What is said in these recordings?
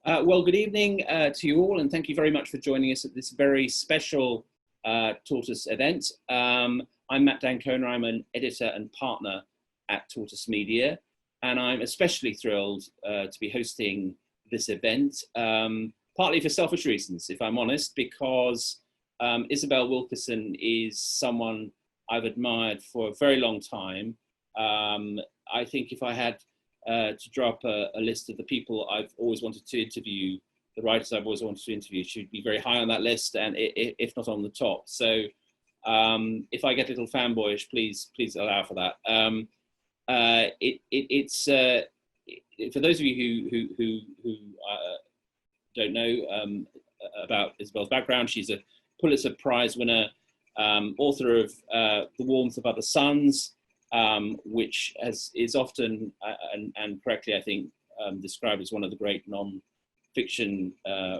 Well, good evening to you all, and thank you very much for joining us at this very special Tortoise event. I'm Matt Dancona. I'm an editor and partner at Tortoise Media, and I'm especially thrilled to be hosting this event, partly for selfish reasons, if I'm honest, because Isabel Wilkerson is someone I've admired for a very long time. I think if I had to drop a list of the people I've always wanted to interview, the writers I've always wanted to interview, should be very high on that list, and if not on the top. So if I get a little fanboyish, please allow for that. It's for those of you who don't know about Isabel's background, she's a Pulitzer Prize winner, author of The Warmth of Other Suns, which is often, and correctly, I think, described as one of the great non-fiction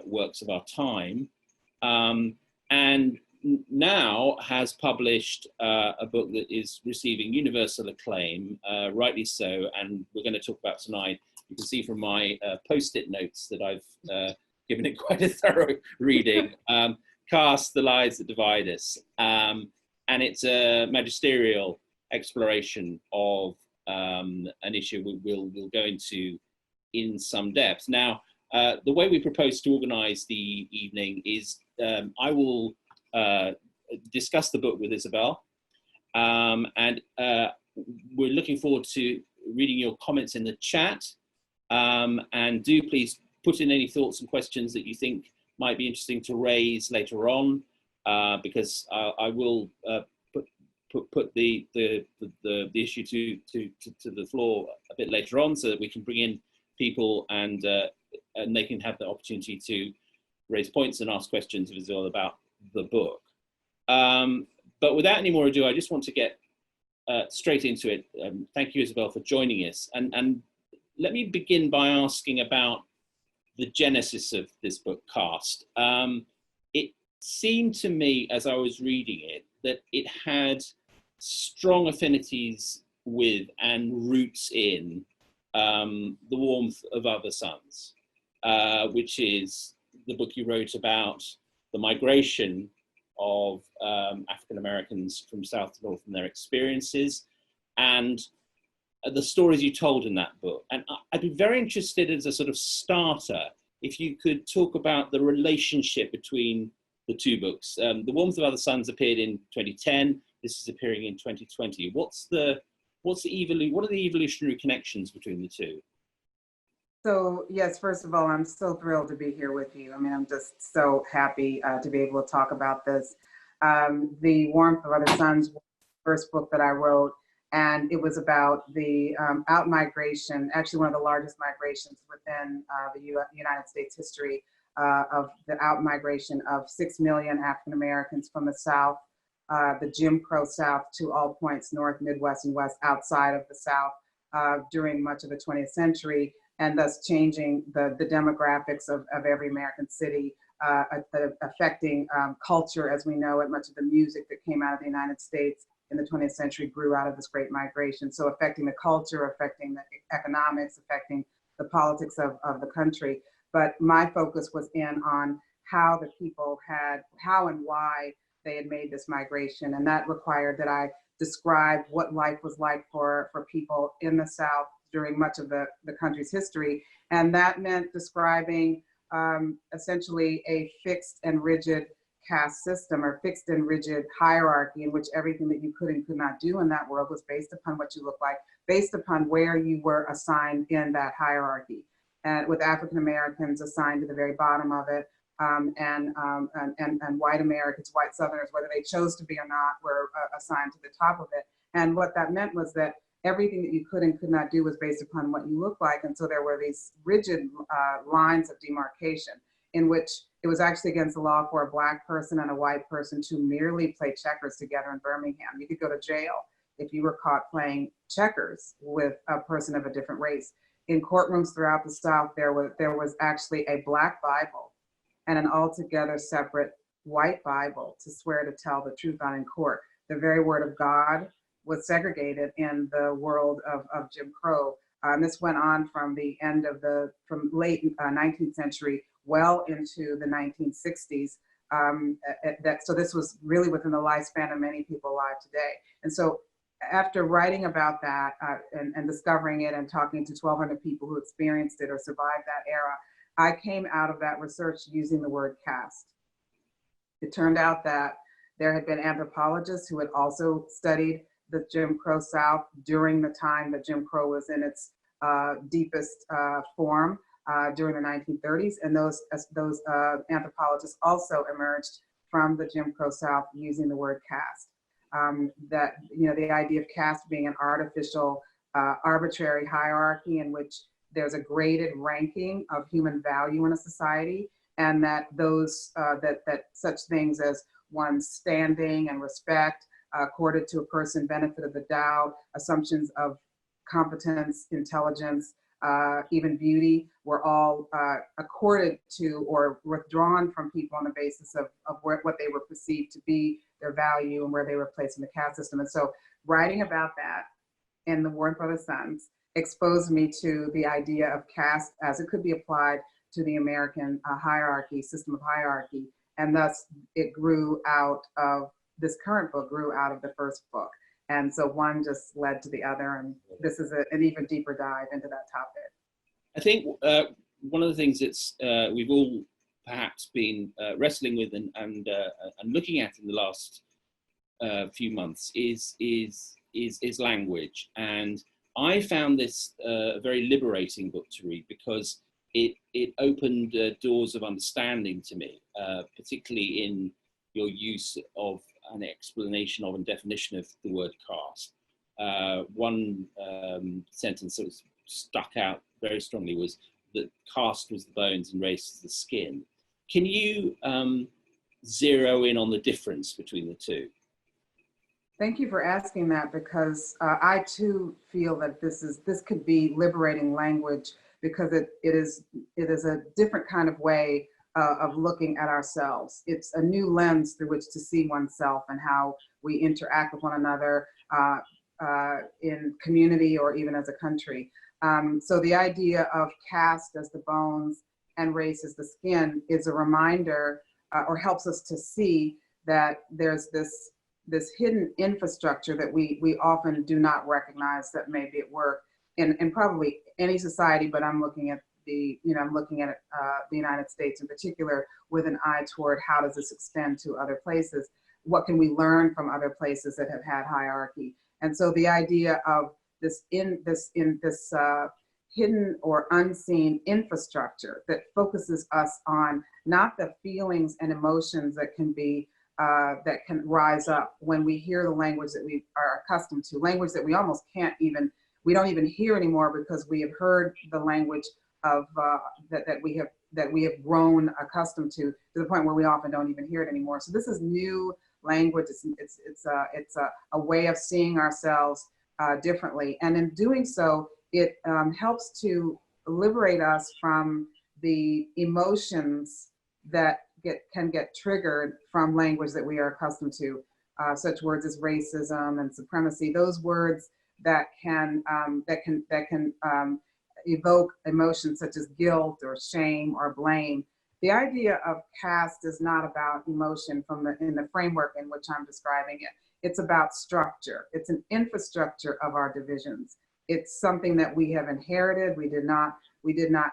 works of our time, and now has published a book that is receiving universal acclaim, rightly so, and we're going to talk about tonight. You can see from my post-it notes that I've given it quite a thorough reading. Caste, The Lies That Divide Us, and it's a magisterial exploration of an issue we'll go into in some depth. Now, the way we propose to organize the evening is I will discuss the book with Isabel, and we're looking forward to reading your comments in the chat, and do please put in any thoughts and questions that you think might be interesting to raise later on, because I will put the issue to the floor a bit later on, so that we can bring in people and they can have the opportunity to raise points and ask questions of Isabel about the book. But without any more ado, I just want to get straight into it. Thank you, Isabel, for joining us. And let me begin by asking about the genesis of this book, Caste. It seemed to me, as I was reading it, that it had strong affinities with and roots in The Warmth of Other Suns, which is the book you wrote about the migration of African Americans from South to North and their experiences, and the stories you told in that book. And I'd be very interested, as a sort of starter, if you could talk about the relationship between the two books. The Warmth of Other Suns appeared in 2010. This is appearing in 2020. What are the evolutionary connections between the two? So yes, first of all, I'm so thrilled to be here with you. I mean, I'm just so happy to be able to talk about this. The Warmth of Other Suns was the first book that I wrote, and it was about the out-migration, actually one of the largest migrations within the United States history, of the out-migration of 6 million African Americans from the South, the Jim Crow South, to all points north, Midwest, and West outside of the South during much of the 20th century, and thus changing the demographics of every American city, affecting culture as we know it. Much of the music that came out of the United States in the 20th century grew out of this great migration. So affecting the culture, affecting the economics, affecting the politics of the country. But my focus was on how the people how and why they had made this migration. And that required that I describe what life was like for people in the South during much of the country's history. And that meant describing essentially a fixed and rigid caste system, or fixed and rigid hierarchy, in which everything that you could and could not do in that world was based upon what you look like, based upon where you were assigned in that hierarchy. And with African Americans assigned to the very bottom of it, and white Americans, white Southerners, whether they chose to be or not, were assigned to the top of it. And what that meant was that everything that you could and could not do was based upon what you look like. And so there were these rigid lines of demarcation in which it was actually against the law for a Black person and a white person to merely play checkers together in Birmingham. You could go to jail if you were caught playing checkers with a person of a different race. In courtrooms throughout the South, there was actually a Black Bible and an altogether separate white Bible to swear to tell the truth on in court. The very word of God was segregated in the world of Jim Crow And this went on from the end of from late 19th century well into the 1960s. So this was really within the lifespan of many people alive today. And so after writing about that and discovering it and talking to 1,200 people who experienced it or survived that era, I came out of that research using the word caste. It turned out that there had been anthropologists who had also studied the Jim Crow South during the time that Jim Crow was in its deepest form during the 1930s, and those anthropologists also emerged from the Jim Crow South using the word caste. That, you know, the idea of caste being an artificial, arbitrary hierarchy in which there's a graded ranking of human value in a society, and that those that such things as one's standing and respect accorded to a person, benefit of the doubt, assumptions of competence, intelligence, even beauty, were all accorded to or withdrawn from people on the basis of what they were perceived to be their value and where they were placed in the caste system. And so writing about that in the Warren Brothers Sons exposed me to the idea of caste as it could be applied to the American hierarchy, system of hierarchy. And thus it grew out of, this current book grew out of the first book. And so one just led to the other, and this is an even deeper dive into that topic. I think one of the things that's we've all perhaps been wrestling with and looking at in the last few months is language. And I found this a very liberating book to read because it opened doors of understanding to me, particularly in your use of an explanation of and definition of the word caste. One sentence that was stuck out very strongly was that caste was the bones and race is the skin. Can you zero in on the difference between the two? Thank you for asking that, because I too feel that this could be liberating language, because it is a different kind of way of looking at ourselves. It's a new lens through which to see oneself and how we interact with one another in community or even as a country. So the idea of caste as the bones and race as the skin is a reminder or helps us to see that there's this hidden infrastructure that we often do not recognize that may be at work in probably any society, but I'm looking at the United States in particular with an eye toward how does this extend to other places? What can we learn from other places that have had hierarchy? And so the idea of this hidden or unseen infrastructure that focuses us on not the feelings and emotions that can be that can rise up when we hear the language that we are accustomed to, language that we almost we don't even hear anymore because we have heard the language of that we have grown accustomed to the point where we often don't even hear it anymore. So this is new language. It's a way of seeing ourselves differently, and in doing so, it helps to liberate us from the emotions that can get triggered from language that we are accustomed to, such words as racism and supremacy. Those words that can evoke emotions such as guilt or shame or blame. The idea of caste is not about emotion in the framework in which I'm describing it. It's about structure. It's an infrastructure of our divisions. It's something that we have inherited. We did not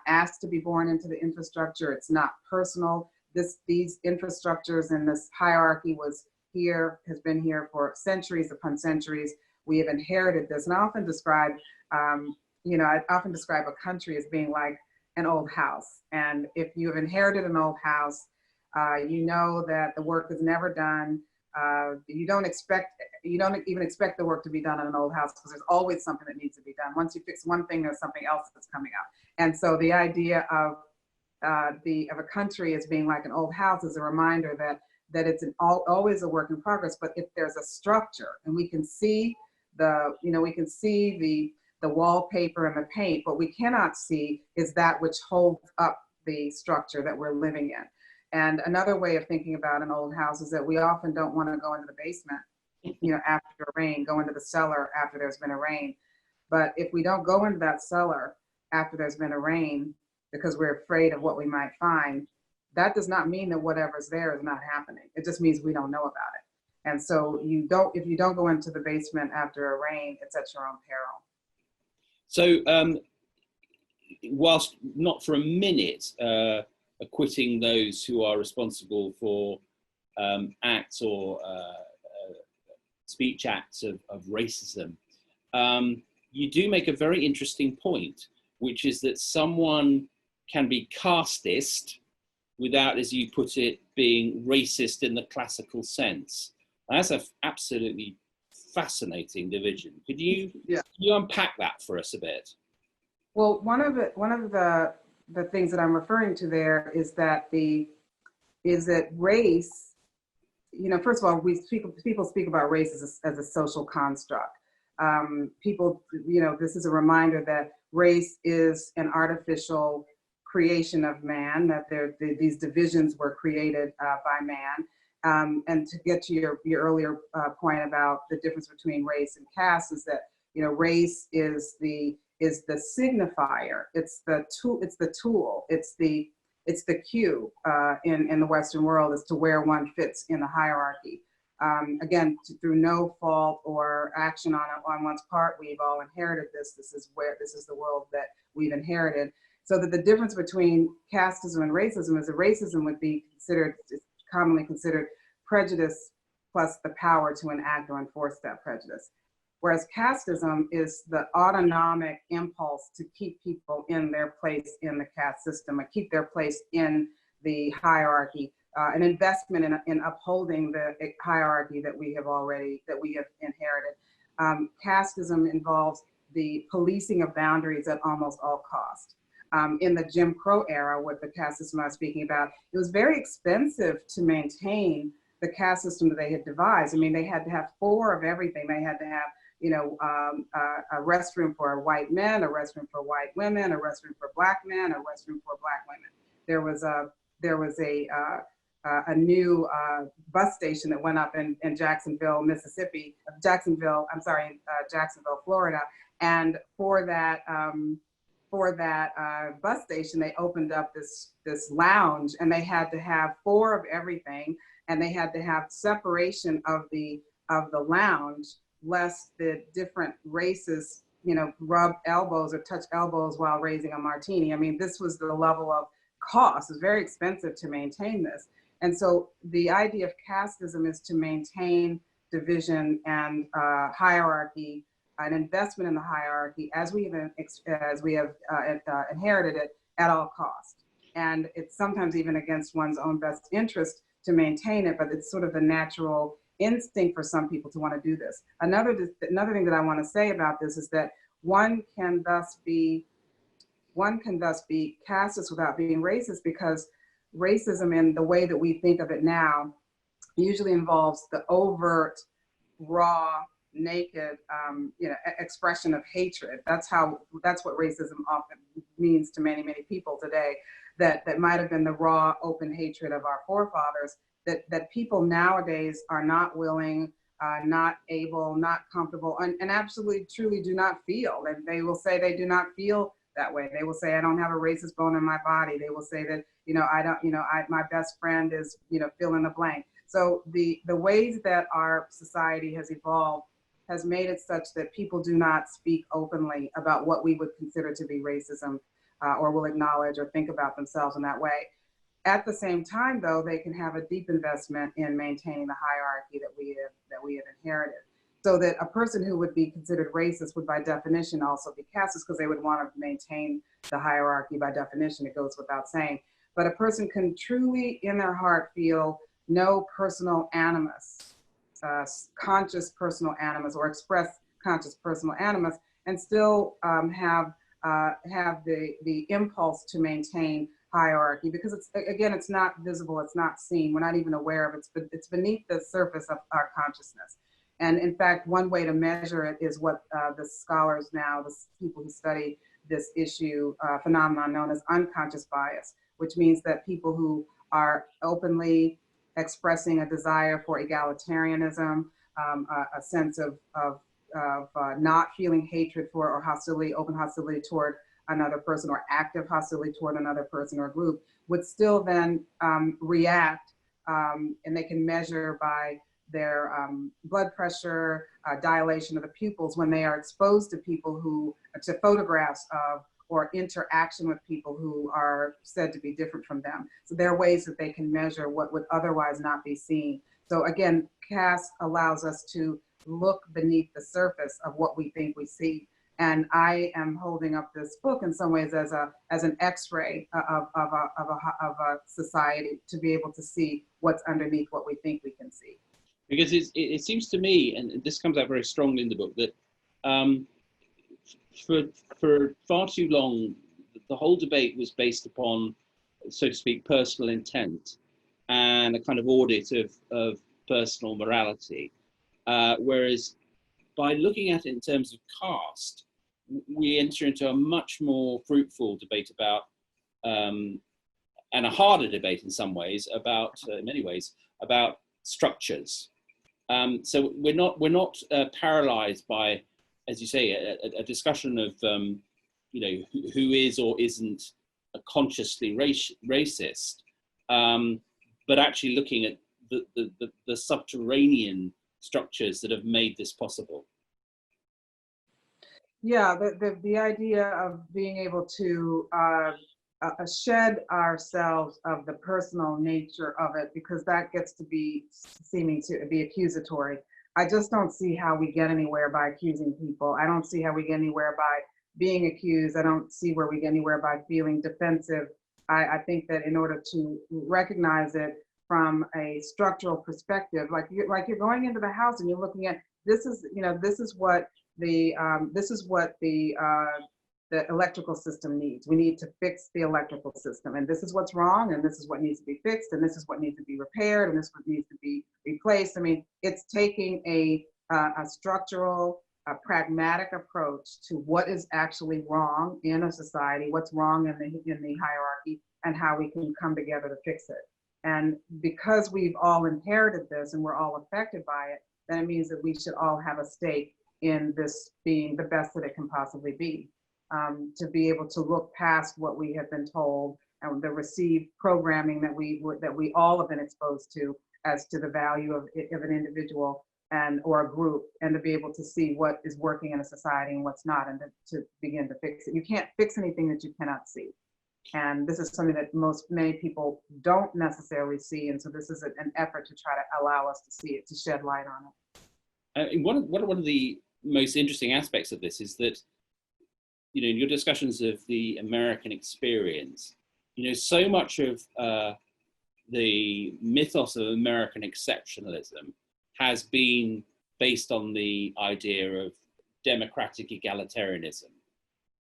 ask to be born into the infrastructure. It's not personal. These infrastructures and this hierarchy has been here for centuries upon centuries. We have inherited this. And I often describe, a country as being like an old house. And if you have inherited an old house, you know that the work is never done. You don't even expect the work to be done in an old house because there's always something that needs to be done. Once you fix one thing, there's something else that's coming up. And so the idea of a country as being like an old house is a reminder that it's always a work in progress. But if there's a structure and we can see the wallpaper and the paint, what we cannot see is that which holds up the structure that we're living in. And another way of thinking about an old house is that we often don't want to go into the basement, after a rain, go into the cellar after there's been a rain. But if we don't go into that cellar after there's been a rain because we're afraid of what we might find, that does not mean that whatever's there is not happening. It just means we don't know about it. And so if you don't go into the basement after a rain, it's at your own peril. So whilst not for a minute acquitting those who are responsible for acts or speech acts of racism, you do make a very interesting point, which is that someone can be casteist without, as you put it, being racist in the classical sense. That's an absolutely fascinating division. Could you unpack that for us a bit? Well, one of the things that I'm referring to there is that race, first of all, people speak about race as a social construct. This is a reminder that race is an artificial creation of man, that these divisions were created by man. And to get to your earlier point about the difference between race and caste, is that race is the signifier. It's the tool. It's the cue in the Western world as to where one fits in the hierarchy. Again, through no fault or action on one's part, we've all inherited this. This is the world that we've inherited. So that the difference between casteism and racism is that racism would be commonly considered prejudice plus the power to enact or enforce that prejudice. Whereas casteism is the autonomic impulse to keep people in their place in the caste system, and keep their place in the hierarchy, an investment in upholding the hierarchy that we have inherited. Casteism involves the policing of boundaries at almost all cost. In the Jim Crow era, with the caste system I was speaking about, it was very expensive to maintain the caste system that they had devised. I mean, they had to have 4 of everything. They had to have, a restroom for white men, a restroom for white women, a restroom for black men, a restroom for black women. There was a new bus station that went up in Jacksonville, Florida, and for that bus station, they opened up this lounge, and they had to have 4 of everything, and they had to have separation of the lounge, lest the different races, rub elbows or touch elbows while raising a martini. I mean, this was the level of cost. It was very expensive to maintain this. And so the idea of casteism is to maintain division and hierarchy, an investment in the hierarchy as we have inherited it at all cost. And it's sometimes even against one's own best interest to maintain it, but it's sort of the natural instinct for some people to want to do this. Another thing that I want to say about this is that one can thus be casteist without being racist, because racism in the way that we think of it now usually involves the overt, raw, naked expression of hatred. That's what racism often means to many people today, that might have been the raw, open hatred of our forefathers, that people nowadays are not willing, not able, not comfortable, and absolutely truly do not feel. And they will say they do not feel that way. They will say, I don't have a racist bone in my body. They will say that, my best friend is, fill in the blank. So the ways that our society has evolved has made it such that people do not speak openly about what we would consider to be racism, or will acknowledge or think about themselves in that way. At the same time, though, they can have a deep investment in maintaining the hierarchy that we have inherited. So that a person who would be considered racist would, by definition, also be casteist, because they would want to maintain the hierarchy by definition. It goes without saying. But a person can truly, in their heart, feel no personal animus, conscious personal animus, or express conscious personal animus, and still have the impulse to maintain hierarchy, because it's not visible, it's not seen, we're not even aware of it. It's beneath the surface of our consciousness. And in fact, one way to measure it is what the scholars now, the people who study this issue, phenomenon known as unconscious bias, which means that people who are openly expressing a desire for egalitarianism, a sense of not feeling hatred for or hostility, open hostility toward another person, or active hostility toward another person or group, would still then react, and they can measure by their blood pressure, dilation of the pupils when they are exposed to people to photographs of or interaction with people who are said to be different from them. So there are ways that they can measure what would otherwise not be seen. So again, Caste allows us to look beneath the surface of what we think we see. And I am holding up this book in some ways as an X-ray of a society, to be able to see what's underneath what we think we can see. Because it seems to me, and this comes out very strongly in the book, that for far too long, the whole debate was based upon, so to speak, personal intent and a kind of audit of personal morality. Whereas by looking at it in terms of caste, we enter into a much more fruitful debate about, and a harder debate in some ways about, in many ways, about structures. So we're not paralyzed by, as you say, a discussion of who is or isn't a consciously racist, but actually looking at the subterranean structures that have made this possible. Yeah, the idea of being able to shed ourselves of the personal nature of it, because that gets to be seeming to be accusatory. I just don't see how we get anywhere by accusing people. I don't see how we get anywhere by being accused. I don't see where we get anywhere by feeling defensive. I think that in order to recognize it from a structural perspective, like you're going into the house and you're looking at, this is what the electrical system needs. We need to fix the electrical system, and this is what's wrong, and this is what needs to be fixed, and this is what needs to be repaired, and this is what needs to be replaced. I mean, it's taking a structural, pragmatic approach to what is actually wrong in a society, what's wrong in the hierarchy, and how we can come together to fix it. And because we've all inherited this and we're all affected by it, then it means that we should all have a stake in this being the best that it can possibly be. To be able to look past what we have been told and the received programming that we all have been exposed to as to the value of an individual or a group, and to be able to see what is working in a society and what's not, and to begin to fix it. You can't fix anything that you cannot see. And this is something that many people don't necessarily see. And so this is an effort to try to allow us to see it, to shed light on it. One of the most interesting aspects of this is that, in your discussions of the American experience, so much of the mythos of American exceptionalism has been based on the idea of democratic egalitarianism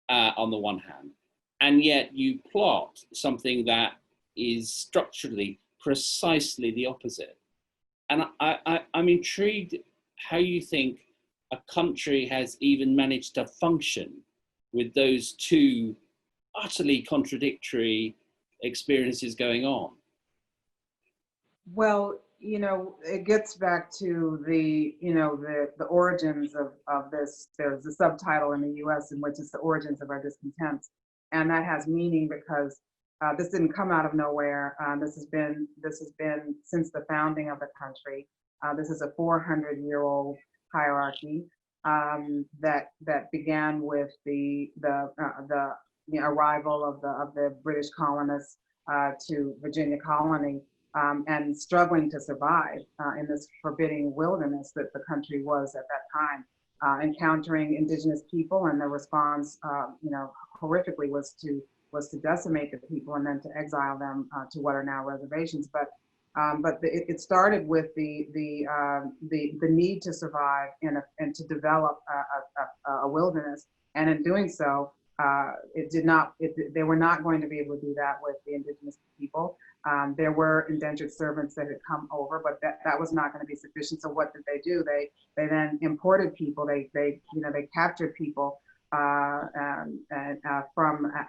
on the one hand, and yet you plot something that is structurally precisely the opposite. And I'm intrigued how you think a country has even managed to function with those two utterly contradictory experiences going on. Well, it gets back to the origins of this. There's a subtitle in the US in which is the origins of our discontents. And that has meaning because this didn't come out of nowhere. This has been since the founding of the country. This is a 400-year-old hierarchy that began with the arrival of the British colonists to Virginia colony, and struggling to survive in this forbidding wilderness that the country was at that time, encountering indigenous people, and the response, horrifically, was to decimate the people and then to exile them to what are now reservations. But it started with the need to survive and to develop a wilderness, and in doing so, they were not going to be able to do that with the indigenous people. There were indentured servants that had come over, but that was not going to be sufficient. So what did they do? They then imported people. They captured people from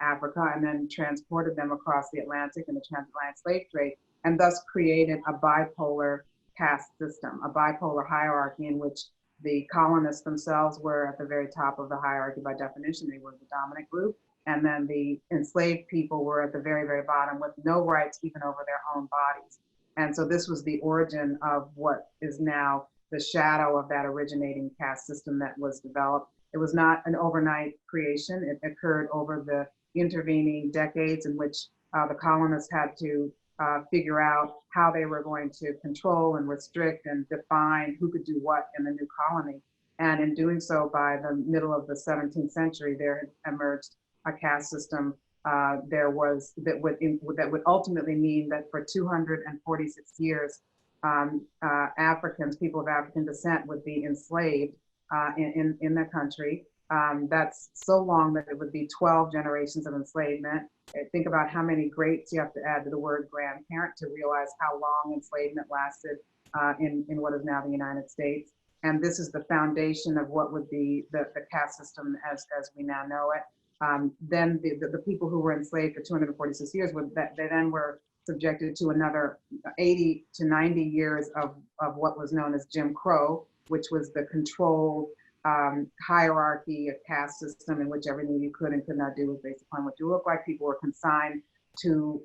Africa and then transported them across the Atlantic in the transatlantic slave trade, and thus created a bipolar caste system, a bipolar hierarchy in which The colonists themselves were at the very top of the hierarchy by definition. They were the dominant group. And then the enslaved people were at the very, very bottom with no rights even over their own bodies. And so this was the origin of what is now the shadow of that originating caste system that was developed. It was not an overnight creation. It occurred over the intervening decades in which the colonists had to figure out how they were going to control and restrict and define who could do what in the new colony. And in doing so, by the middle of the 17th century, there had emerged a caste system that would ultimately mean that for 246 years, Africans, people of African descent, would be enslaved in the country. That's so long that it would be 12 generations of enslavement. Think about how many greats you have to add to the word grandparent to realize how long enslavement lasted in what is now the United States. And this is the foundation of what would be the caste system as we now know it. Then the people who were enslaved for 246 years, they then were subjected to another 80 to 90 years of what was known as Jim Crow, which was the controlled hierarchy of caste system in which everything you could and could not do was based upon what you look like. People were consigned to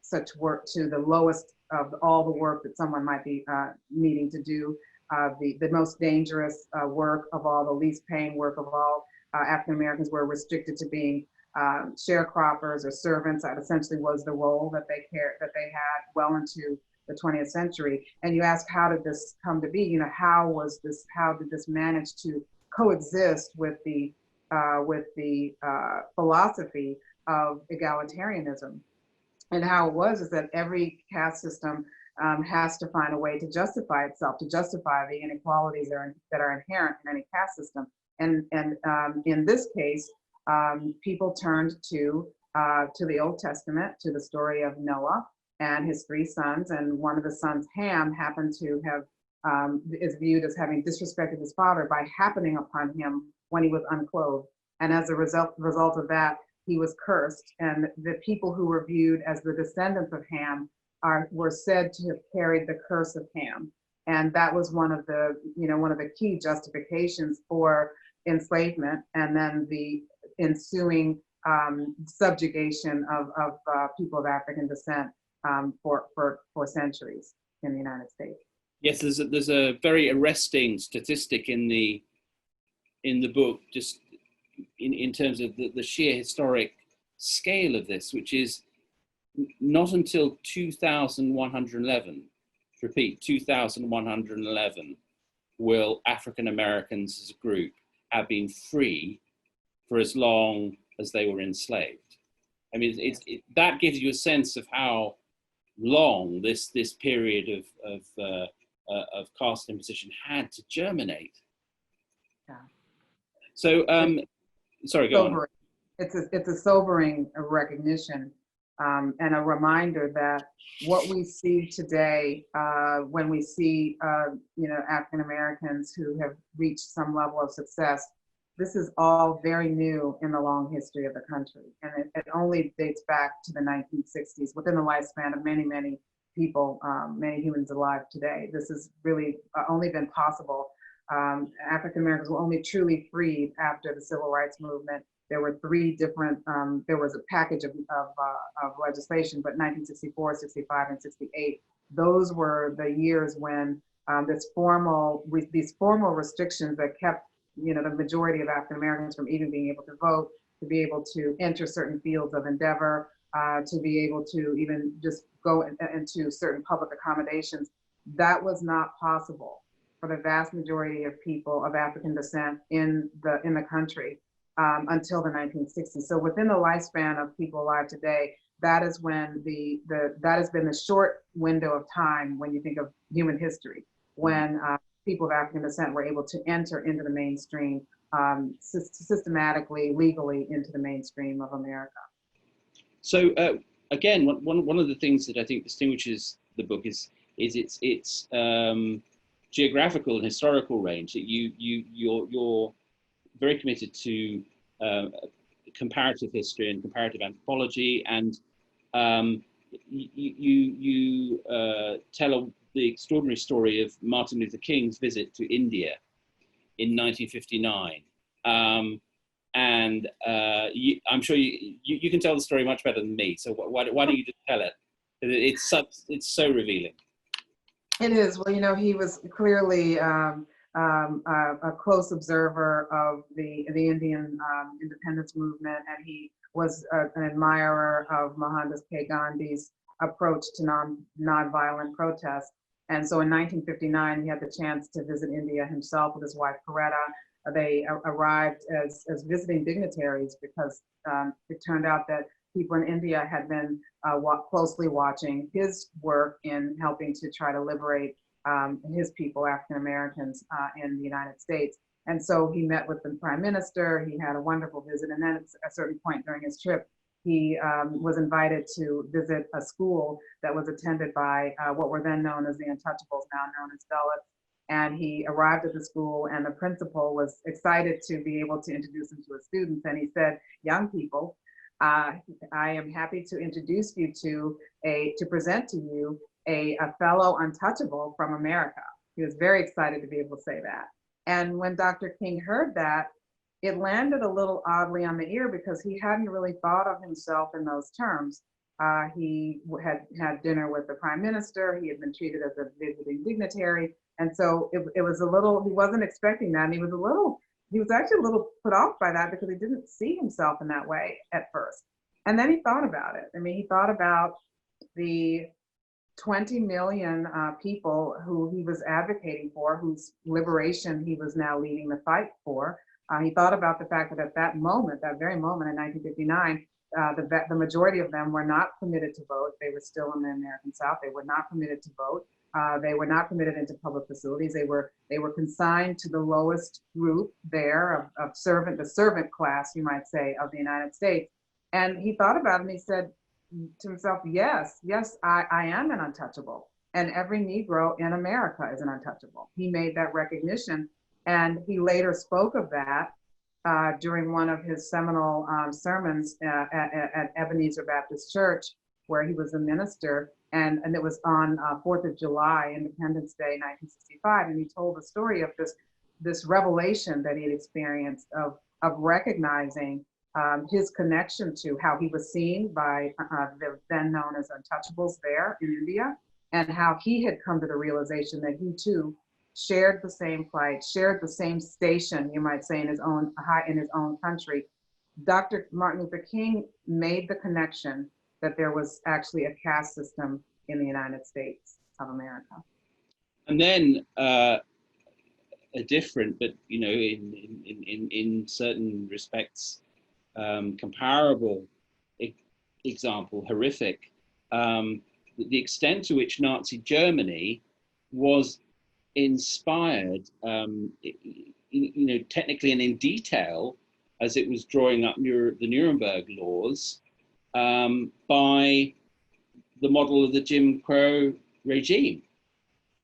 such work, to the lowest of all the work that someone might be needing to do. The most dangerous work of all, the least paying work of all. African Americans were restricted to being sharecroppers or servants. That essentially was the role that they had well into the 20th century. And you ask, how did this come to be? You know, how did this manage to coexist with the philosophy of egalitarianism? And how it was is that every caste system has to find a way to justify itself, to justify the inequalities that are inherent in any caste system. And in this case, people turned to the Old Testament, to the story of Noah and his 3 sons. And one of the sons, Ham, happened to have is viewed as having disrespected his father by happening upon him when he was unclothed. And as a result of that, he was cursed. And the people who were viewed as the descendants of Ham were said to have carried the curse of Ham. And that was one of the key justifications for enslavement, and then the ensuing subjugation of people of African descent for centuries in the United States. Yes, there's a very arresting statistic in the book, just in terms of the sheer historic scale of this, which is not until 2111, repeat, 2111, will African Americans as a group have been free for as long as they were enslaved. I mean, that gives you a sense of how long this period of caste imposition had to germinate. Yeah. So, sorry, go on. It's a sobering recognition and a reminder that what we see today, when we see African Americans who have reached some level of success, this is all very new in the long history of the country, and it only dates back to the 1960s, within the lifespan of many, many people, many humans alive today. This has really only been possible. African Americans were only truly freed after the Civil Rights Movement. There were 3 different, there was a package of legislation, but 1964, 65, and 68, those were the years when these formal restrictions that kept the majority of African Americans from even being able to vote, to be able to enter certain fields of endeavor, to be able to even just go into certain public accommodations. That was not possible for the vast majority of people of African descent in the country until the 1960s. So within the lifespan of people alive today, that is when that has been the short window of time when you think of human history, when people of African descent were able to enter into the mainstream systematically, legally into the mainstream of America. So again, one of the things that I think distinguishes the book is its geographical and historical range. That you're very committed to comparative history and comparative anthropology, and you tell the extraordinary story of Martin Luther King's visit to India in 1959. I'm sure you can tell the story much better than me. So why don't you just tell it? It's so revealing. It is. Well, you know, he was clearly a close observer of the Indian independence movement, and he was an admirer of Mohandas K. Gandhi's approach to nonviolent protest. And so in 1959, he had the chance to visit India himself with his wife, Coretta. They arrived as visiting dignitaries because it turned out that people in India had been closely watching his work in helping to try to liberate his people, African Americans, in the United States. And so he met with the prime minister. He had a wonderful visit. And then at a certain point during his trip, he was invited to visit a school that was attended by what were then known as the Untouchables, now known as Dalits. And he arrived at the school, and the principal was excited to be able to introduce him to his students. And he said, "Young people, I am happy to introduce you to present to you a fellow untouchable from America." He was very excited to be able to say that. And when Dr. King heard that, it landed a little oddly on the ear because he hadn't really thought of himself in those terms. He had dinner with the prime minister. He had been treated as a visiting dignitary. And so it was a little, he wasn't expecting that. And he was actually a little put off by that because he didn't see himself in that way at first. And then he thought about it. I mean, he thought about the 20 million people who he was advocating for, whose liberation he was now leading the fight for. He thought about the fact that at that moment, that very moment in 1959, the majority of them were not permitted to vote. They were still in the American South. They were not permitted to vote. They were not permitted into public facilities. They were consigned to the lowest group there of the servant class, you might say, of the United States. And he thought about it and he said to himself, yes, I am an untouchable. And every Negro in America is an untouchable. He made that recognition. And he later spoke of that during one of his seminal sermons at Ebenezer Baptist Church, where he was a minister. And it was on 4th of July, Independence Day, 1965. And he told the story of this revelation that he had experienced of recognizing his connection to how he was seen by the then known as untouchables there in India, and how he had come to the realization that he too shared the same plight, shared the same station, you might say, in his own country. Dr. Martin Luther King made the connection that there was actually a caste system in the United States of America. And then a different, but you know, in certain respects, comparable example, horrific, the extent to which Nazi Germany was inspired, you know, technically and in detail, as it was drawing up the Nuremberg laws, by the model of the Jim Crow regime.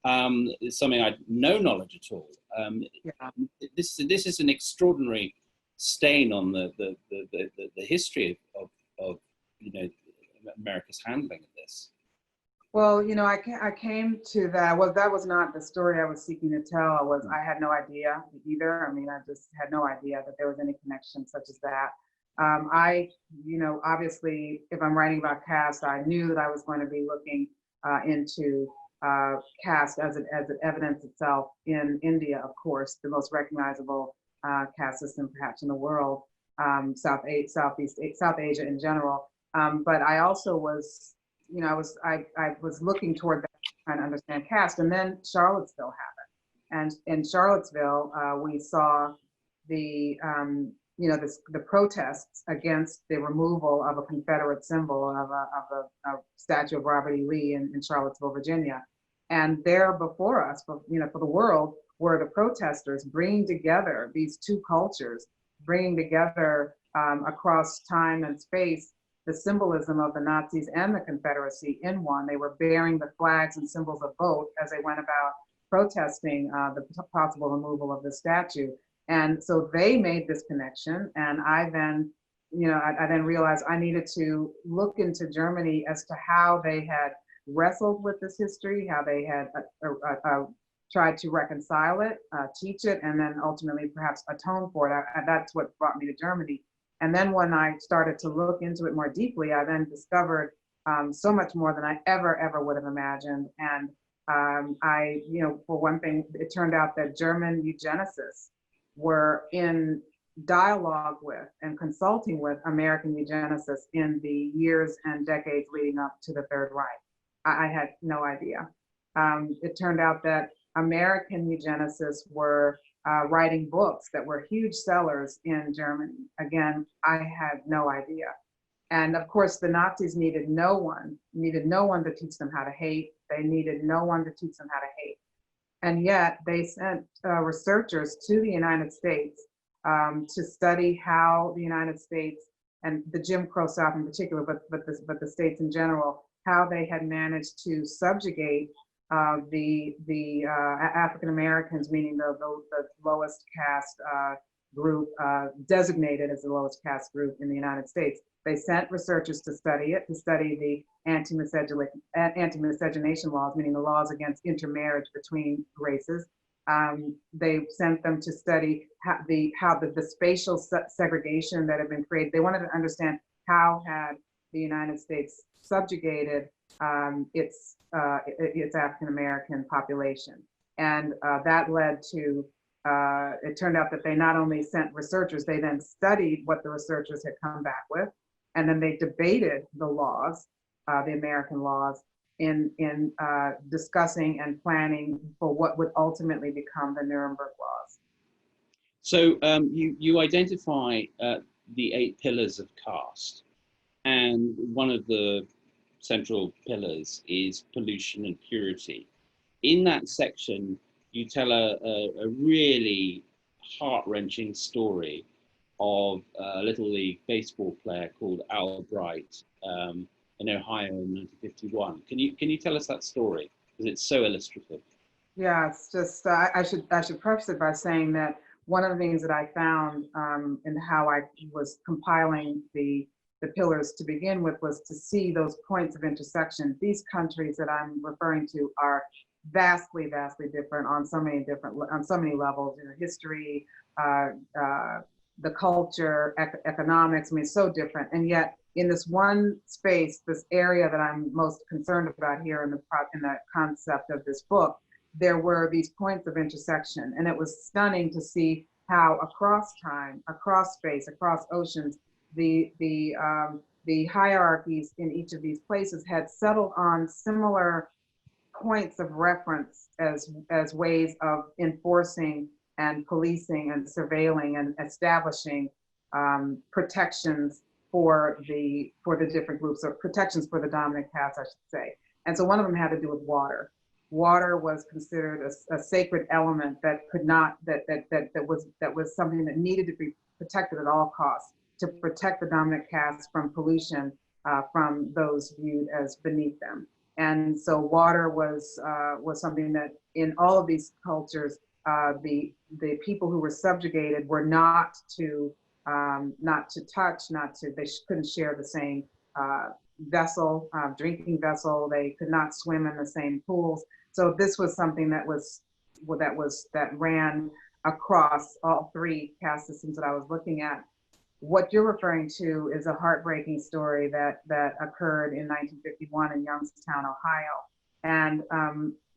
It's something I had no knowledge at all. This is an extraordinary stain on the history of you know, America's handling of this. Well, you know, I came to that. Well, that was not the story I was seeking to tell. I had no idea either. I mean, I just had no idea that there was any connection such as that. You know, obviously, if I'm writing about caste, I knew that I was going to be looking into caste as it evidenced itself in India, of course, the most recognizable caste system perhaps in the world, South Asia in general. But I also was, you know, I was looking toward that, trying to understand caste, and then Charlottesville happened, and in Charlottesville we saw the you know, the protests against the removal of a Confederate symbol of a statue of Robert E. Lee in Charlottesville, Virginia, and there before us, for the world, were the protesters bringing together these two cultures, bringing together across time and space the symbolism of the Nazis and the Confederacy in one. They were bearing the flags and symbols of both as they went about protesting the possible removal of the statue. And so they made this connection, and I then, you know, I then realized I needed to look into Germany as to how they had wrestled with this history, how they had tried to reconcile it, teach it, and then ultimately perhaps atone for it. That's what brought me to Germany. And then when I started to look into it more deeply, I then discovered so much more than I ever would have imagined. And for one thing, it turned out that German eugenicists were in dialogue with and consulting with American eugenicists in the years and decades leading up to the Third Reich. I had no idea. It turned out that American eugenicists were writing books that were huge sellers in Germany. Again, I had no idea. And of course, the Nazis needed no one to teach them how to hate. They needed no one to teach them how to hate. And yet they sent researchers to the United States to study how the United States and the Jim Crow South in particular, but the states in general, how they had managed to subjugate the African Americans, meaning the lowest caste group, designated as the lowest caste group in the United States. They sent researchers to study it, to study the anti-miscegenation laws, meaning the laws against intermarriage between races. They sent them to study how the spatial segregation that had been created. They wanted to understand how had the United States subjugated its African American population, and that led to. It turned out that they not only sent researchers, they then studied what the researchers had come back with, and then they debated the laws, the American laws, in discussing and planning for what would ultimately become the Nuremberg laws. So you identify the 8 pillars of caste, and one of the central pillars is pollution and purity. In that section, you tell a really heart-wrenching story of a Little League baseball player called Al Bright in Ohio in 1951. Can you tell us that story? Because it's so illustrative. Yeah, it's just I should preface it by saying that one of the things that I found in how I was compiling the pillars to begin with was to see those points of intersection. These countries that I'm referring to are vastly different on so many levels. History, the culture, economics. I mean, it's so different. And yet, in this one space, this area that I'm most concerned about here in the concept of this book, there were these points of intersection, and it was stunning to see how across time, across space, across oceans, the hierarchies in each of these places had settled on similar points of reference as ways of enforcing and policing and surveilling and establishing protections for the different groups, or protections for the dominant caste, I should say. And so one of them had to do with water. Water was considered a sacred element that could not that was something that needed to be protected at all costs, to protect the dominant caste from pollution from those viewed as beneath them. And so water was something that in all of these cultures, the people who were subjugated were not to touch, they couldn't share the same vessel, drinking vessel. They could not swim in the same pools. So this was something that ran across all 3 caste systems that I was looking at. What you're referring to is a heartbreaking story that occurred in 1951 in Youngstown, Ohio. And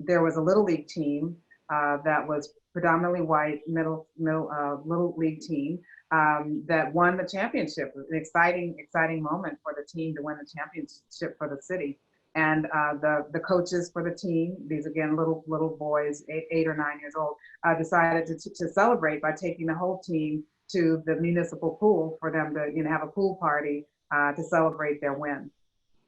there was a Little League team that was predominantly white, middle Little League team that won the championship. It was an exciting moment for the team to win the championship for the city. And the coaches for the team, these again little boys, 8 or 9 years old, decided to celebrate by taking the whole team to the municipal pool for them to have a pool party to celebrate their win.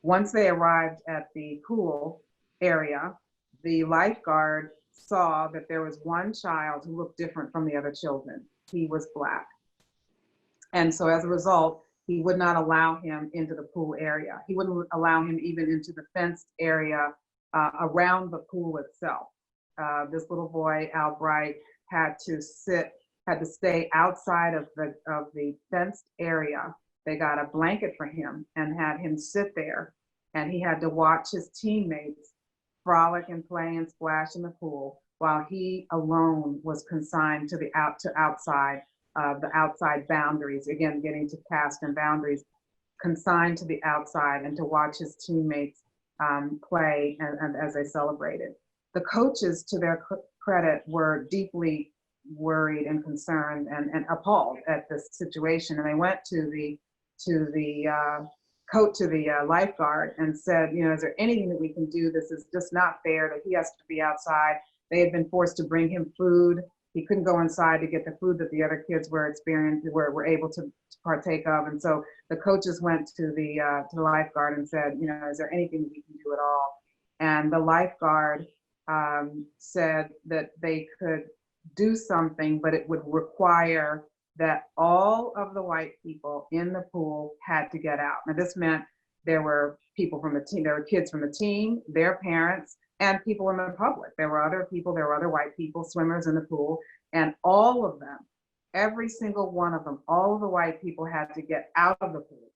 Once they arrived at the pool area, the lifeguard saw that there was one child who looked different from the other children. He was Black. And so as a result, he would not allow him into the pool area. He wouldn't allow him even into the fenced area around the pool itself. This little boy, Al Bright, had to stay outside of the fenced area. They got a blanket for him and had him sit there, and he had to watch his teammates frolic and play and splash in the pool while he alone was consigned to the outside boundaries. Again, getting to caste and boundaries, consigned to the outside and to watch his teammates play and as they celebrated. The coaches, to their credit, were deeply worried and concerned and appalled at this situation, and they went to the lifeguard and said, you know, is there anything that we can do? This is just not fair that he has to be outside. They had been forced to bring him food. He couldn't go inside to get the food that the other kids were able to partake of. And so the coaches went to the lifeguard and said, you know, is there anything we can do at all? And the lifeguard said that they could do something, but it would require that all of the white people in the pool had to get out. Now this meant there were people from the team, there were kids from the team, their parents, and people in the public. There were other people, there were other white people, swimmers in the pool, and all of them, every single one of them, all of the white people had to get out of the pool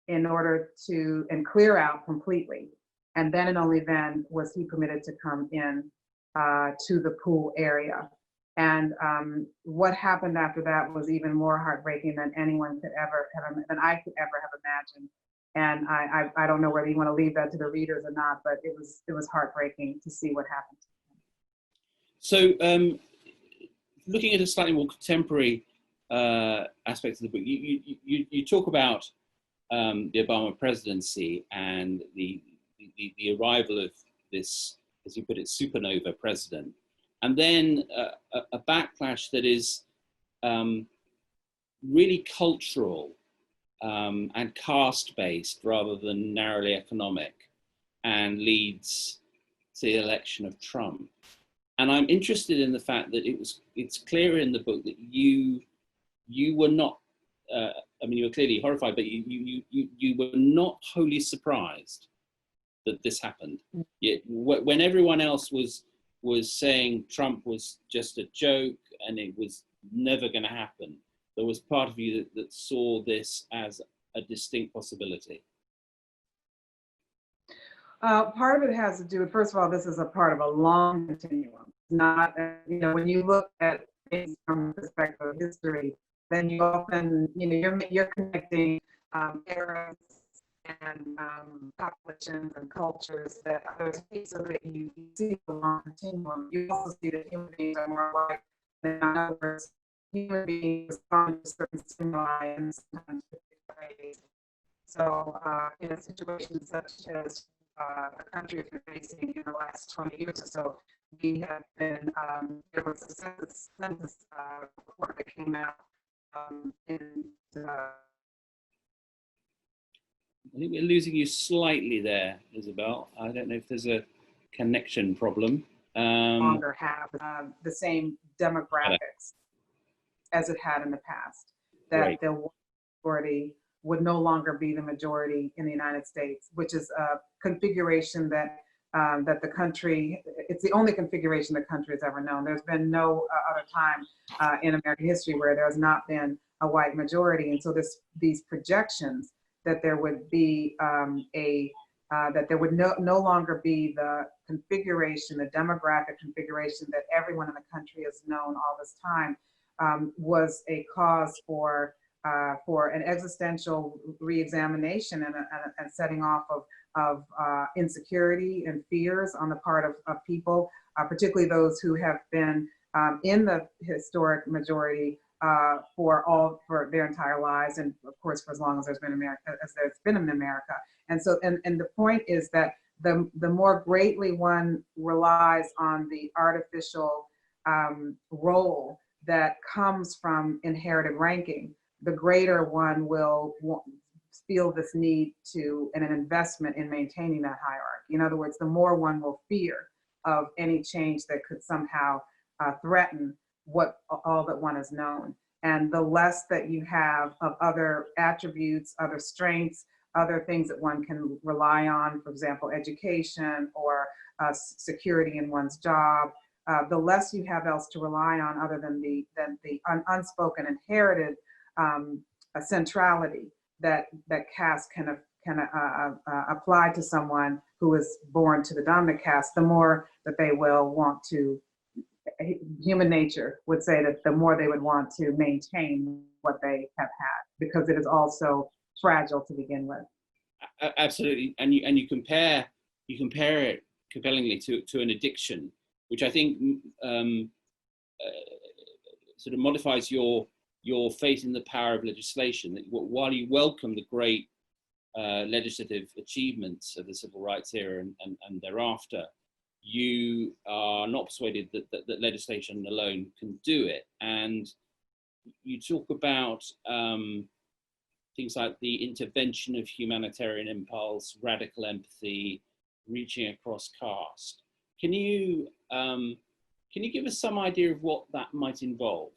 in order to, and clear out completely. And then and only then was he permitted to come in to the pool area. And what happened after that was even more heartbreaking than anyone could ever have, than I could ever have imagined. And I don't know whether you want to leave that to the readers or not, but it was heartbreaking to see what happened. So looking at a slightly more contemporary aspect of the book, you talk about the Obama presidency and the arrival of this, as you put it, supernova president, and then a backlash that is really cultural and caste-based rather than narrowly economic, and leads to the election of Trump. And I'm interested in the fact that it's clear in the book that you were not, I mean, you were clearly horrified, but you were not wholly surprised that this happened. Yet, when everyone else was saying Trump was just a joke and it was never going to happen, there was part of you that saw this as a distinct possibility. Part of it has to do with, first of all, this is a part of a long continuum. Not, you know, when you look at things from the perspective of history, then you often, you know, you're connecting eras and populations and cultures that others see, so that you see the long continuum. You also see that human beings are more alike than others. Human beings respond to certain stimuli in sometimes different ways. So in a situation such as a country has been facing in the last 20 years or so, we have been, there was a census report that came out I think we're losing you slightly there, Isabel. I don't know if there's a connection problem. Longer have the same demographics as it had in the past. That Right. the majority would no longer be the majority in the United States, which is a configuration that that the country, it's the only configuration the country has ever known. There's been no other time in American history where there has not been a white majority. And so these projections that there would be that there would no longer be the configuration, the demographic configuration that everyone in the country has known all this time, was a cause for an existential reexamination and setting off of insecurity and fears on the part of people, particularly those who have been in the historic majority for their entire lives, and of course for as long as there's been in America. And so, and the point is that the more greatly one relies on the artificial role that comes from inherited ranking, the greater one will feel this need to, and an investment in maintaining that hierarchy. In other words, the more one will fear of any change that could somehow threaten all that one has known. And the less that you have of other attributes, other strengths, other things that one can rely on, for example, education or security in one's job, the less you have else to rely on other than the unspoken inherited centrality that caste can apply to someone who is born to the dominant caste, the more that they will want to, human nature would say that the more they would want to maintain what they have had, because it is also fragile to begin with. Absolutely, and you compare it compellingly to an addiction, which I think sort of modifies your faith in the power of legislation. That while you welcome the great legislative achievements of the civil rights era and thereafter, you are not persuaded that legislation alone can do it. And you talk about things like the intervention of humanitarian impulse, radical empathy, reaching across caste. Can you give us some idea of what that might involve?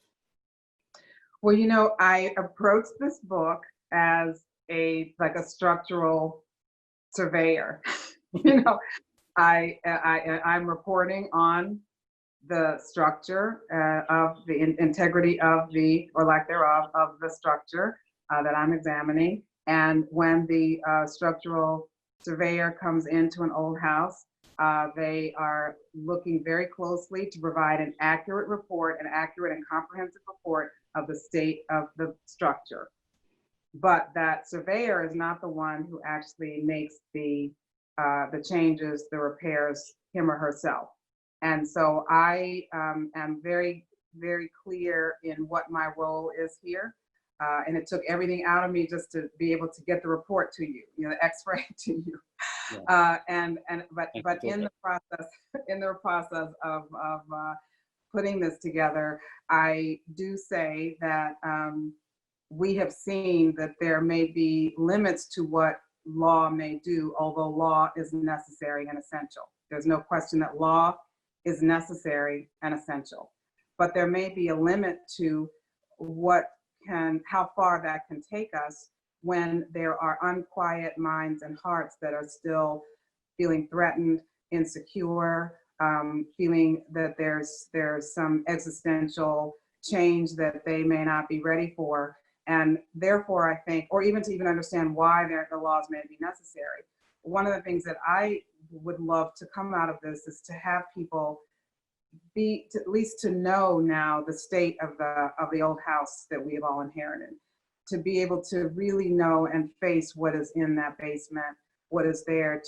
Well, you know, I approached this book as a structural surveyor. You know, I'm reporting on the structure of the integrity of the, or lack thereof, of the structure that I'm examining. And when the structural surveyor comes into an old house, they are looking very closely to provide an accurate report, an accurate and comprehensive report of the state of the structure. But that surveyor is not the one who actually makes the changes, the repairs, him or herself. And so I am very, very clear in what my role is here. And it took everything out of me just to be able to get the report to you, you know, the X-ray to you. Yeah. But in the process of putting this together, I do say that we have seen that there may be limits to what law may do, although law is necessary and essential. There's no question that law is necessary and essential, but there may be a limit to how far that can take us when there are unquiet minds and hearts that are still feeling threatened, insecure, feeling that there's some existential change that they may not be ready for. And therefore, I think, or even to understand why the laws may be necessary. One of the things that I would love to come out of this is to have people at least to know now the state of the old house that we have all inherited, to be able to really know and face what is in that basement, what is there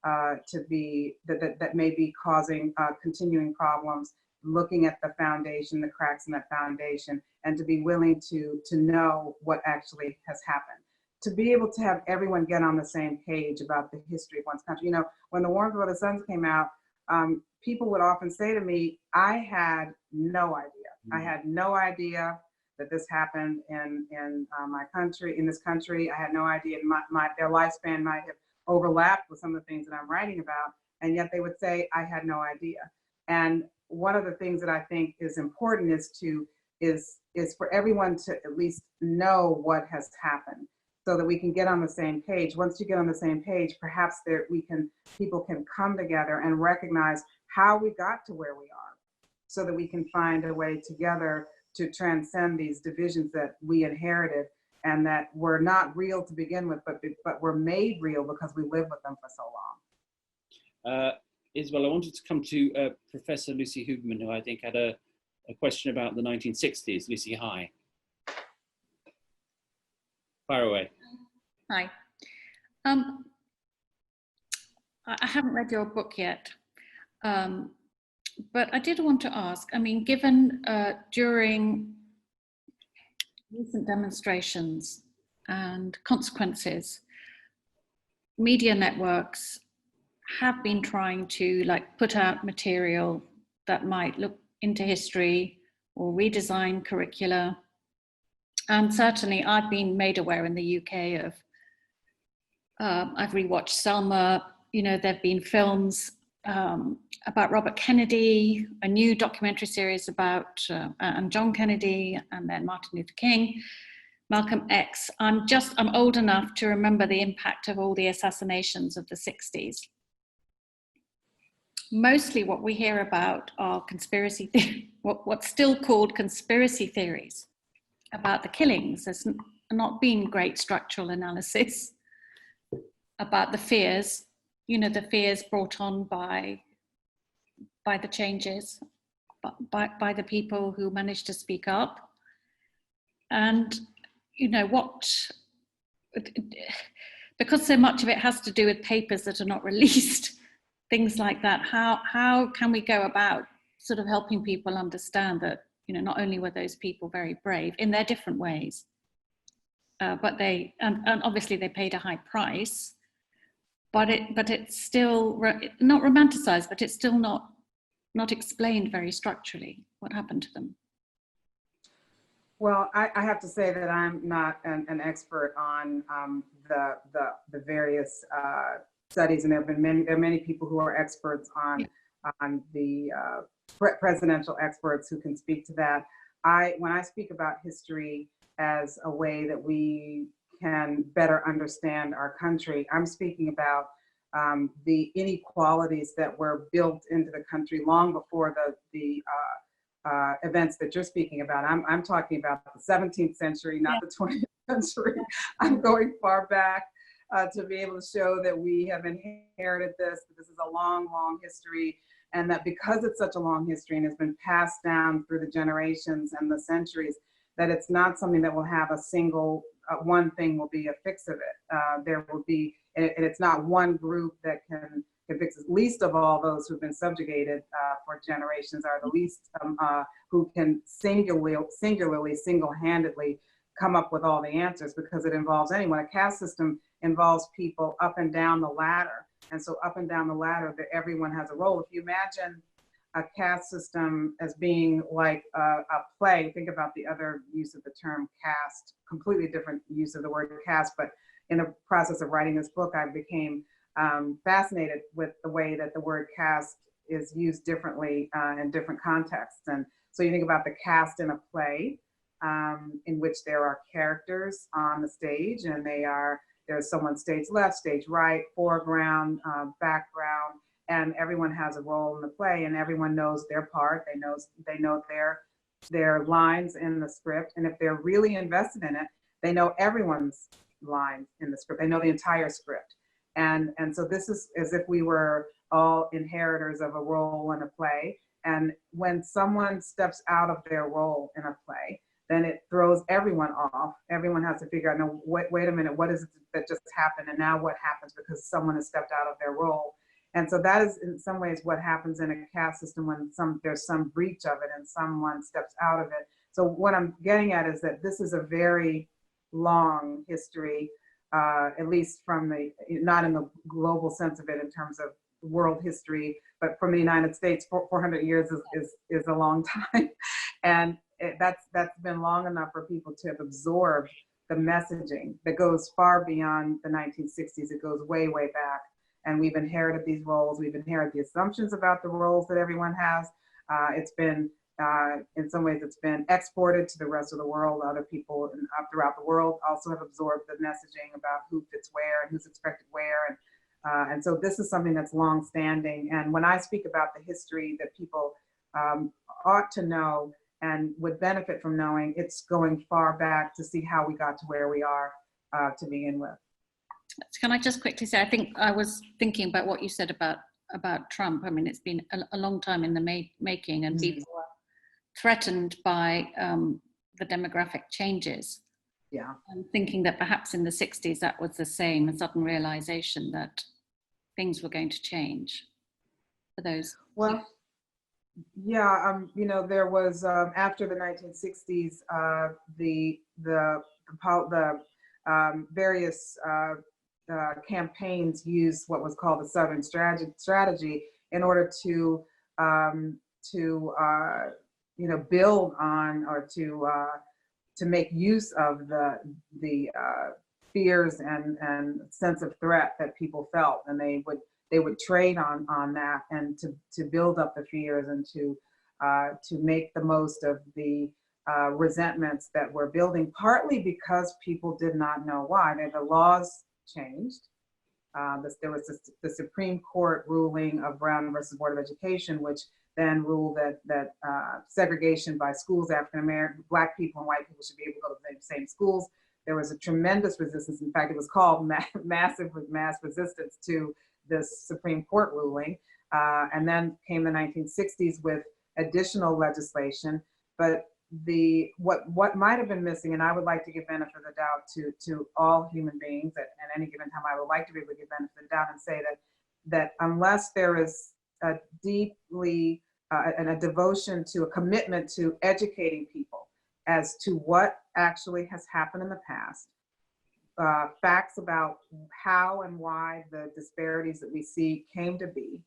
that may be causing continuing problems, looking at the foundation, the cracks in that foundation, and to be willing to know what actually has happened. To be able to have everyone get on the same page about the history of one's country. You know, when the Warren Brother Sons came out, people would often say to me, I had no idea. I had no idea that this happened in my country, in this country. I had no idea their lifespan might have overlapped with some of the things that I'm writing about, and yet they would say, I had no idea. And one of the things that I think is important is for everyone to at least know what has happened, so that we can get on the same page. Once you get on the same page, perhaps people can come together and recognize how we got to where we are, so that we can find a way together to transcend these divisions that we inherited and that were not real to begin with, but were made real because we lived with them for so long. Isabel, I wanted to come to Professor Lucy Huberman, who I think had a question about the 1960s. Lucy, hi. Fire away. Hi. I haven't read your book yet, but I did want to ask, I mean, given during recent demonstrations and consequences, media networks have been trying to put out material that might look into history or redesign curricula. And certainly I've been made aware in the UK of, I've rewatched Selma, you know, there've been films about Robert Kennedy, a new documentary series about and John Kennedy, and then Martin Luther King, Malcolm X. I'm old enough to remember the impact of all the assassinations of the 60s. Mostly what we hear about are conspiracy theories, what's still called conspiracy theories about the killings. There's not been great structural analysis about the fears, you know, the fears brought on by the changes, by the people who managed to speak up. And, you know, because so much of it has to do with papers that are not released, things like that, how can we go about sort of helping people understand that, you know, not only were those people very brave in their different ways, but they, and obviously they paid a high price, but it's still not romanticized, but it's still not explained very structurally what happened to them. Well, I have to say that I'm not an expert on the various studies, and there are many people who are experts on the presidential experts who can speak to that. When I speak about history as a way that we can better understand our country, I'm speaking about the inequalities that were built into the country long before the events that you're speaking about. I'm talking about the 17th century, not the 20th century. I'm going far back to be able to show that we have inherited this, that this is a long, long history, and that because it's such a long history and has been passed down through the generations and the centuries, that it's not something that will have a single, one thing will be a fix of it. There will be, and it's not one group that can fix it. Least of all, those who've been subjugated for generations are the least who can singularly, single-handedly come up with all the answers, because it involves anyone. A caste system involves people up and down the ladder. And so up and down the ladder, that everyone has a role. If you imagine a caste system as being like a play, think about the other use of the term caste, completely different use of the word caste, but in the process of writing this book, I became fascinated with the way that the word caste is used differently in different contexts. And so you think about the cast in a play in which there are characters on the stage, and there's someone stage left, stage right, foreground, background, and everyone has a role in the play, and everyone knows their part. They know their lines in the script, and if they're really invested in it, they know everyone's lines in the script. They know the entire script. And so this is as if we were all inheritors of a role in a play. And when someone steps out of their role in a play, then it throws everyone off. Everyone has to figure out, no, wait a minute, what is it that just happened? And now what happens because someone has stepped out of their role? And so that is in some ways what happens in a caste system when there's some breach of it and someone steps out of it. So what I'm getting at is that this is a very long history, at least from not in the global sense of it in terms of world history, but from the United States, 400 years is a long time. And that's been long enough for people to have absorbed the messaging that goes far beyond the 1960s. It goes way, way back. And we've inherited these roles. We've inherited the assumptions about the roles that everyone has. It's been, in some ways, it's been exported to the rest of the world. Other people throughout the world also have absorbed the messaging about who fits where and who's expected where. And so this is something that's long-standing. And when I speak about the history that people ought to know and would benefit from knowing, it's going far back to see how we got to where we are to begin with. Can I just quickly say, I think I was thinking about what you said about Trump. I mean, it's been a long time in the making, and people were threatened by the demographic changes. Yeah. And thinking that perhaps in the 60s that was the same, a sudden realization that things were going to change for those. Well, yeah, you know, there was after the 1960s, the various campaigns used what was called the Southern strategy in order to you know, build on or to make use of the fears and sense of threat that people felt, and they would trade on that, and to build up the fears and to make the most of the resentments that were building, partly because people did not know why. The laws changed. There was the Supreme Court ruling of Brown versus Board of Education, which then ruled that segregation by schools, African American, Black people and white people should be able to go to the same schools. there was a tremendous resistance. In fact, it was called massive mass resistance to this Supreme Court ruling. And then came the 1960s with additional legislation. But what might have been missing, and I would like to give benefit of the doubt to all human beings at any given time, I would like to be able to give benefit of the doubt and say that unless there is a deeply and a devotion to a commitment to educating people as to what actually has happened in the past, facts about how and why the disparities that we see came to be,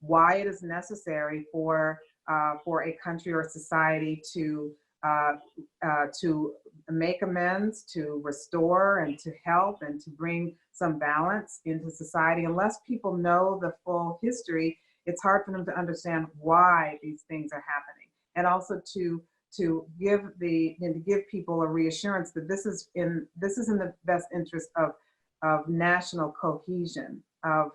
why it is necessary for a country or society to make amends, to restore and to help and to bring some balance into society. Unless people know the full history, it's hard for them to understand why these things are happening. And also to give people a reassurance that this is in the best interest of national cohesion, of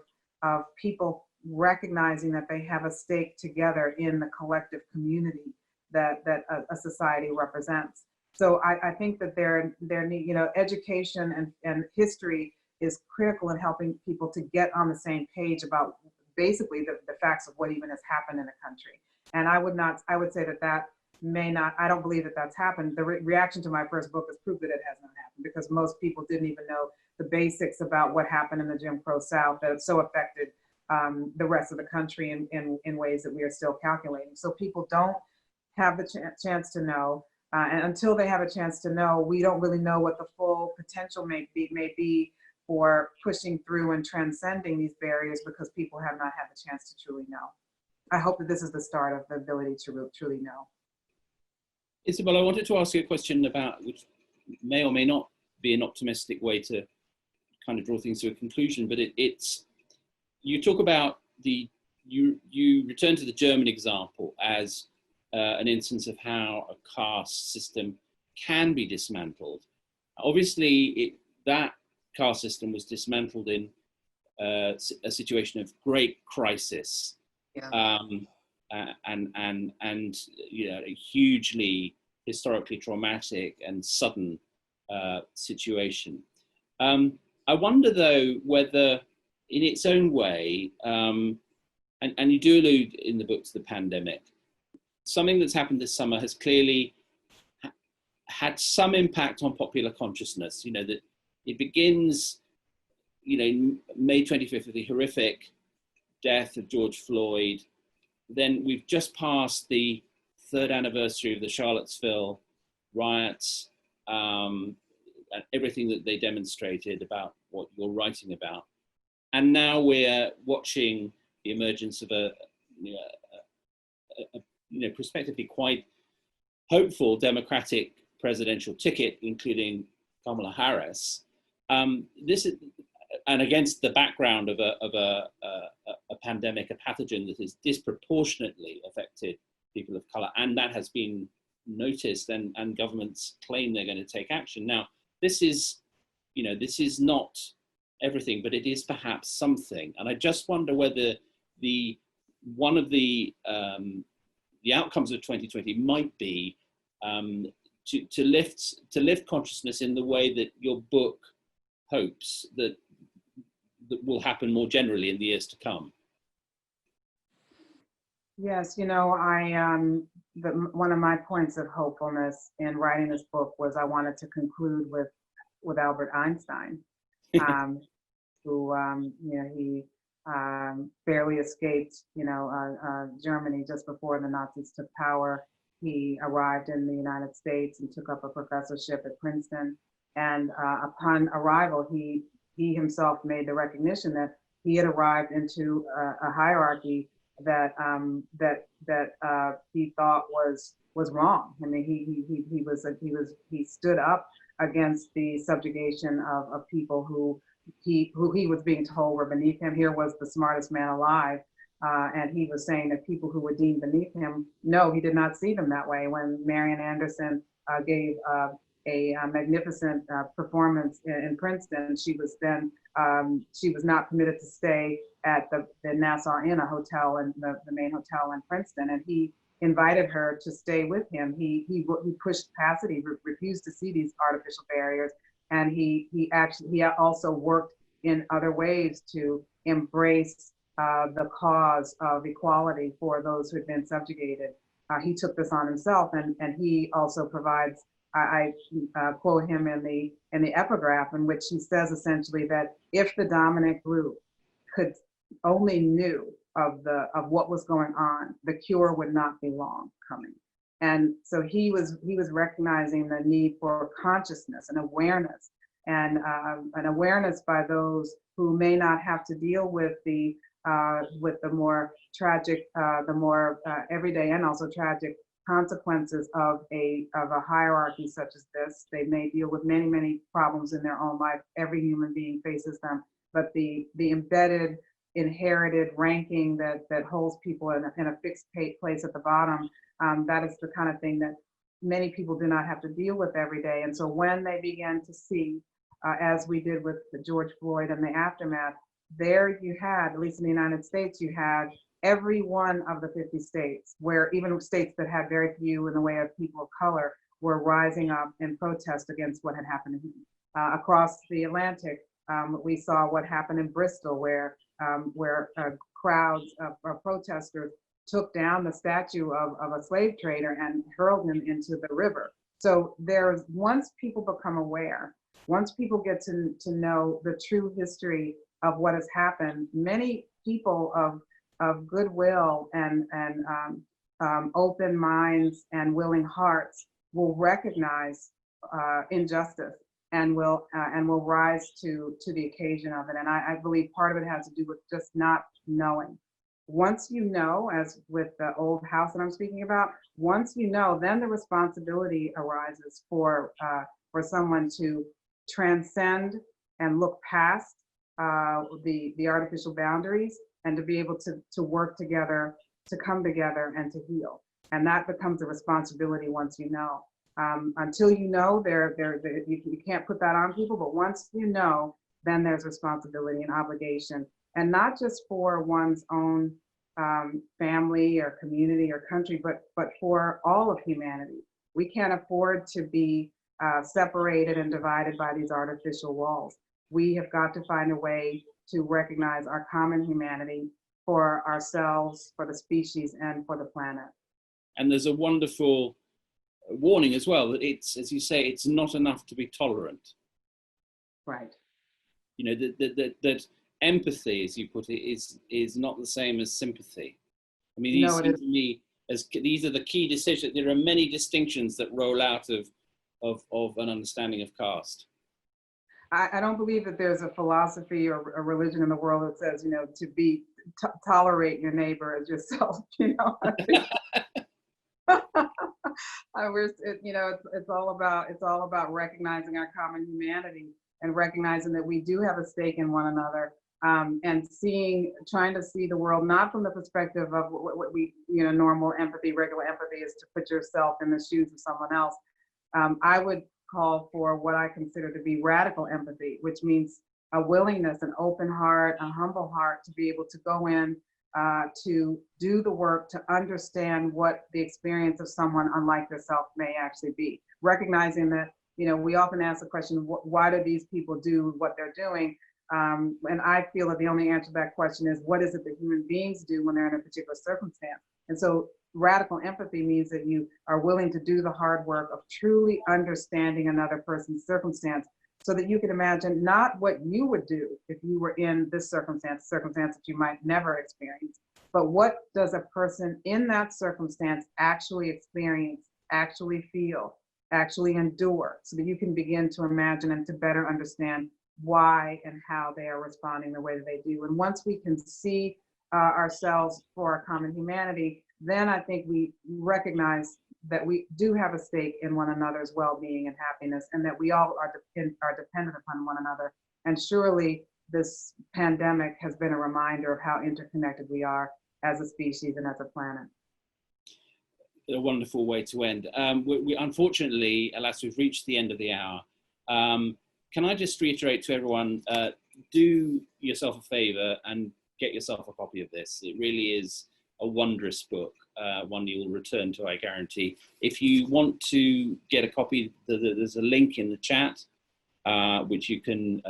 people recognizing that they have a stake together in the collective community that a society represents. So I think that there need, education and history is critical in helping people to get on the same page about basically the facts of what even has happened in the country. And I would say that may not, I don't believe that that's happened. The reaction to my first book is proof that it has not happened, because most people didn't even know the basics about what happened in the Jim Crow South that so affected the rest of the country in ways that we are still calculating. So people don't have the chance to know, and until they have a chance to know, we don't really know what the full potential may be for pushing through and transcending these barriers, because people have not had the chance to truly know. I hope that this is the start of the ability to truly know. Isabel, I wanted to ask you a question about, which may or may not be an optimistic way to kind of draw things to a conclusion, but it's, you talk about you return to the German example as an instance of how a caste system can be dismantled. Obviously, that caste system was dismantled in a situation of great crisis, and a hugely historically traumatic and sudden situation. I wonder, though, whether in its own way, and you do allude in the book to the pandemic, something that's happened this summer has clearly had some impact on popular consciousness. That it begins, May 25th with the horrific death of George Floyd. Then we've just passed the 3rd anniversary of the Charlottesville riots, and everything that they demonstrated about what you're writing about. And now we're watching the emergence of a prospectively quite hopeful Democratic presidential ticket, including Kamala Harris. This is, and against the background of a pandemic, a pathogen that has disproportionately affected people of color, and that has been noticed, and governments claim they're going to take action. Now, this is not everything, but it is perhaps something. And I just wonder whether one of the outcomes of 2020 might be to lift consciousness in the way that your book hopes that will happen more generally in the years to come. Yes, one of my points of hopefulness in writing this book was I wanted to conclude with Albert Einstein, who he barely escaped Germany just before the Nazis took power. He arrived in the United States and took up a professorship at Princeton. And upon arrival, he himself made the recognition that he had arrived into a hierarchy that he thought was wrong. I mean, he stood up against the subjugation of people who he was being told were beneath him. Here was the smartest man alive, and he was saying that people who were deemed beneath him, no, he did not see them that way. When Marian Anderson gave a magnificent performance in Princeton, she was not permitted to stay at the Nassau Inn, a hotel, and the main hotel in Princeton, and he invited her to stay with him. He pushed past it. He refused to see these artificial barriers, And he also worked in other ways to embrace the cause of equality for those who had been subjugated. He took this on himself, and he also provides. I quote him in the epigraph, in which he says essentially that if the dominant group could only knew of what was going on, the cure would not be long coming. And so he was recognizing the need for consciousness and awareness, and an awareness by those who may not have to deal with the more tragic, the more everyday and also tragic consequences of a hierarchy such as this. They may deal with many problems in their own life. Every human being faces them, but the embedded, inherited ranking that holds people in a fixed place at the bottom, that is the kind of thing that many people do not have to deal with every day. And so when they begin to see, as we did with the George Floyd and the aftermath, there you had, at least in the United States, you had every one of the 50 states, where even states that had very few in the way of people of color were rising up in protest against what had happened to him. Across the Atlantic, we saw what happened in Bristol, where crowds of protesters took down the statue of a slave trader and hurled him into the river. So once people become aware, once people get to know the true history of what has happened, many people of goodwill and open minds and willing hearts will recognize injustice and will rise to the occasion of it. And I believe part of it has to do with just not knowing. Once you know, as with the old house that I'm speaking about, once you know, then the responsibility arises for someone to transcend and look past the artificial boundaries, and to be able to work together, to come together and to heal. And that becomes a responsibility once you know. Until you know, you can't put that on people, but once you know, then there's responsibility and obligation, and not just for one's own family or community or country, but for all of humanity. We can't afford to be separated and divided by these artificial walls. We have got to find a way to recognize our common humanity for ourselves, for the species, and for the planet. And there's a wonderful warning as well, that it's, as you say, it's not enough to be tolerant. Right. You know, that empathy, as you put it, is not the same as sympathy. I mean, these seem to me as these are the key decisions. There are many distinctions that roll out of an understanding of caste. I don't believe that there's a philosophy or a religion in the world that says, you know, to tolerate your neighbor as yourself. You know, it's all about recognizing our common humanity and recognizing that we do have a stake in one another, and trying to see the world not from the perspective of what we, normal empathy, regular empathy is to put yourself in the shoes of someone else. I would call for what I consider to be radical empathy, which means a willingness, an open heart, a humble heart to be able to go in, to do the work, to understand what the experience of someone unlike yourself may actually be. Recognizing that, we often ask the question, why do these people do what they're doing? And I feel that the only answer to that question is, what is it that human beings do when they're in a particular circumstance? And so radical empathy means that you are willing to do the hard work of truly understanding another person's circumstance, so that you can imagine not what you would do if you were in this circumstance that you might never experience, but what does a person in that circumstance actually experience, actually feel, actually endure, so that you can begin to imagine and to better understand why and how they are responding the way that they do. And once we can see ourselves for our common humanity, then I think we recognize that we do have a stake in one another's well-being and happiness, and that we all are dependent upon one another. And surely this pandemic has been a reminder of how interconnected we are as a species and as a planet. A wonderful way to end. We unfortunately, alas, we've reached the end of the hour. Can I just reiterate to everyone, do yourself a favor and get yourself a copy of this. It really is a wondrous book, one you will return to, I guarantee. If you want to get a copy, there's a link in the chat. which you can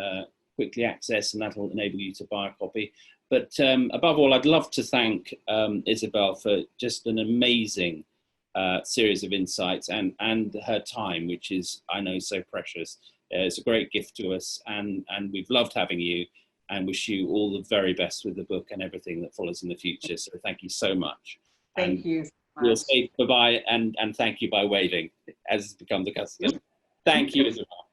quickly access, and that'll enable you to buy a copy. But above all, I'd love to thank Isabel for just an amazing series of insights and her time, which is, I know, so precious. It's a great gift to us, and we've loved having you, and wish you all the very best with the book and everything that follows in the future. So thank you so much. Thank you so much. We'll say bye-bye and thank you by waving, as has become the custom. Thank you, Isabel.